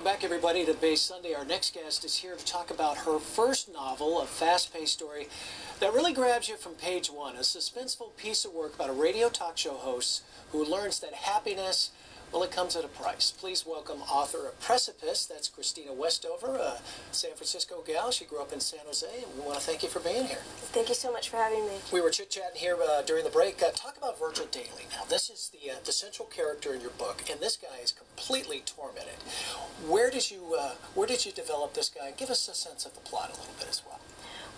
back, everybody, to Bay Sunday. Our next guest is here to talk about her first novel, a fast-paced story that really grabs you from page one, a suspenseful piece of work about a radio talk show host who learns that happiness, well, it comes at a price. Please welcome author of Precipice, that's Christina Westover, a San Francisco gal. She grew up in San Jose, and we want to thank you for being here. Thank you so much for having me. We were chit-chatting here during the break. Talk about Virgil Daly. Now, this is the central character in your book, and this guy is completely tormented. Where did you develop this guy? Give us a sense of the plot a little bit as well.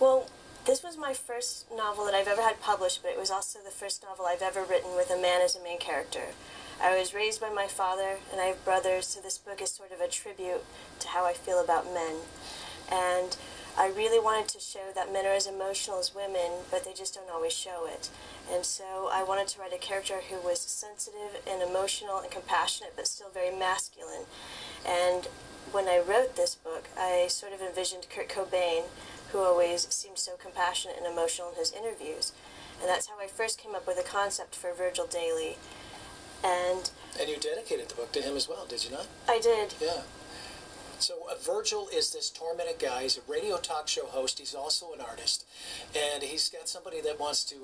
Well, this was my first novel that I've ever had published, but it was also the first novel I've ever written with a man as a main character. I was raised by my father, and I have brothers, so this book is sort of a tribute to how I feel about men. And I really wanted to show that men are as emotional as women, but they just don't always show it. And so I wanted to write a character who was sensitive and emotional and compassionate, but still very masculine. And when I wrote this book, I sort of envisioned Kurt Cobain, who always seemed so compassionate and emotional in his interviews. And that's how I first came up with a concept for Virgil Daly. And you dedicated the book to him as well, did you not? I did. Yeah. So Virgil is this tormented guy. He's a radio talk show host. He's also an artist. And he's got somebody that wants to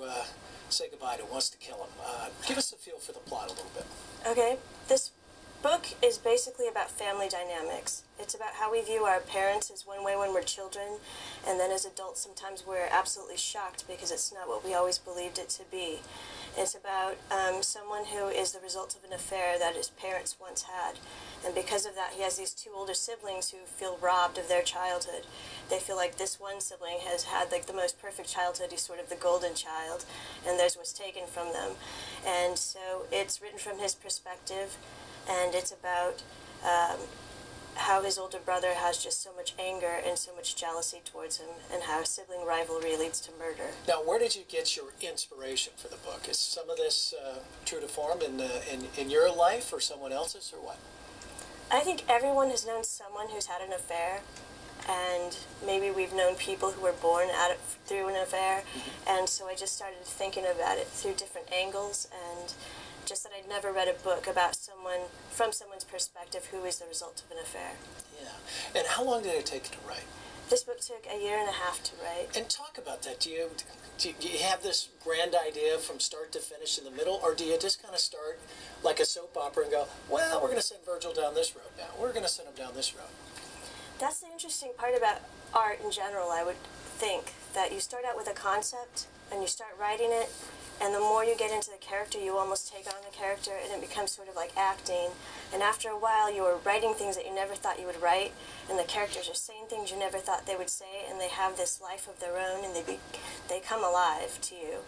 say goodbye to, wants to kill him. Give us a feel for the plot a little bit. Okay. This book is basically about family dynamics. It's about how we view our parents as one way when we're children, and then as adults sometimes we're absolutely shocked because it's not what we always believed it to be. It's about someone who is the result of an affair that his parents once had. And because of that, he has these two older siblings who feel robbed of their childhood. They feel like this one sibling has had like the most perfect childhood. He's sort of the golden child, and theirs was taken from them. And so it's written from his perspective, and it's about how his older brother has just so much anger and so much jealousy towards him, and how sibling rivalry leads to murder. Now, where did you get your inspiration for the book? Is some of this true to form in your life or someone else's, or what? I think everyone has known someone who's had an affair, and maybe we've known people who were born through an affair, and so I just started thinking about it through different angles, and just that I'd never read a book about someone, from someone's perspective, who is the result of an affair. Yeah. And how long did it take to write? This book took a year and a half to write. And talk about that. Do you have this grand idea from start to finish in the middle, or do you just kind of start like a soap opera and go, well, we're going to send Virgil down this road now. We're going to send him down this road. That's the interesting part about art in general, I would think, that you start out with a concept and you start writing it, and the more you get into the character, you almost take on the character, and it becomes sort of like acting. And after a while, you are writing things that you never thought you would write, and the characters are saying things you never thought they would say, and they have this life of their own, and they come alive to you.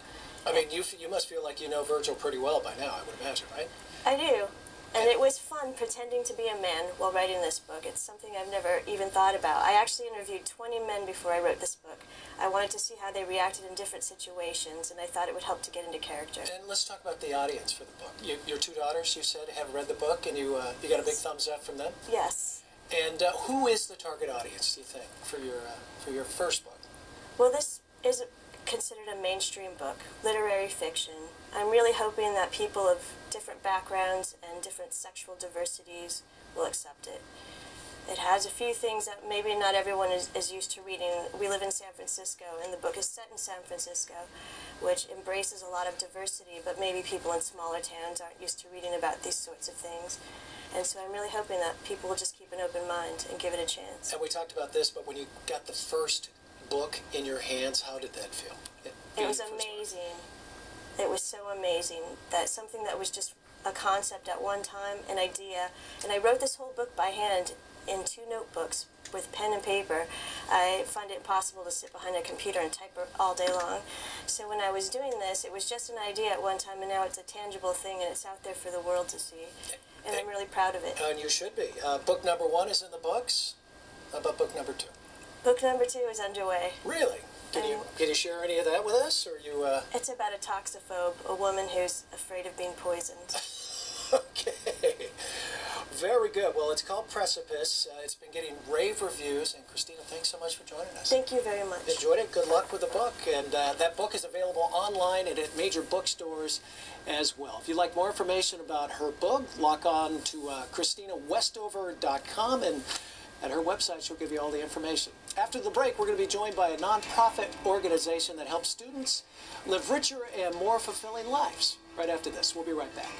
I mean, you must feel like you know Virgil pretty well by now, I would imagine, right? I do. And it was fun pretending to be a man while writing this book. It's something I've never even thought about. I actually interviewed 20 men before I wrote this book. I wanted to see how they reacted in different situations, and I thought it would help to get into character. And let's talk about the audience for the book. Your two daughters, you said, have read the book, and you got a big thumbs up from them? Yes. And who is the target audience, do you think, for your first book? Well, this is considered a mainstream book, literary fiction. I'm really hoping that people of different backgrounds and different sexual diversities will accept it. It has a few things that maybe not everyone is used to reading. We live in San Francisco, and the book is set in San Francisco, which embraces a lot of diversity, but maybe people in smaller towns aren't used to reading about these sorts of things. And so I'm really hoping that people will just keep an open mind and give it a chance. And we talked about this, but when you got the first book in your hands, how did that feel? It was amazing. It was so amazing that something that was just a concept at one time, an idea, and I wrote this whole book by hand in 2 notebooks with pen and paper. I find it impossible to sit behind a computer and type all day long. So when I was doing this, it was just an idea at one time, and now it's a tangible thing, and it's out there for the world to see. And I'm really proud of it. And you should be. Book number 1 is in the books. How about book number 2? Book number 2 is underway. Really? Can you share any of that with us, or you? It's about a toxophobe, a woman who's afraid of being poisoned. Okay. Very good. Well, it's called Precipice. It's been getting rave reviews. And Christina, thanks so much for joining us. Thank you very much. Enjoyed it. Good luck with the book. And that book is available online and at major bookstores as well. If you'd like more information about her book, log on to ChristinaWestover.com, and at her website, she'll give you all the information. After the break, we're going to be joined by a nonprofit organization that helps students live richer and more fulfilling lives. Right after this, we'll be right back.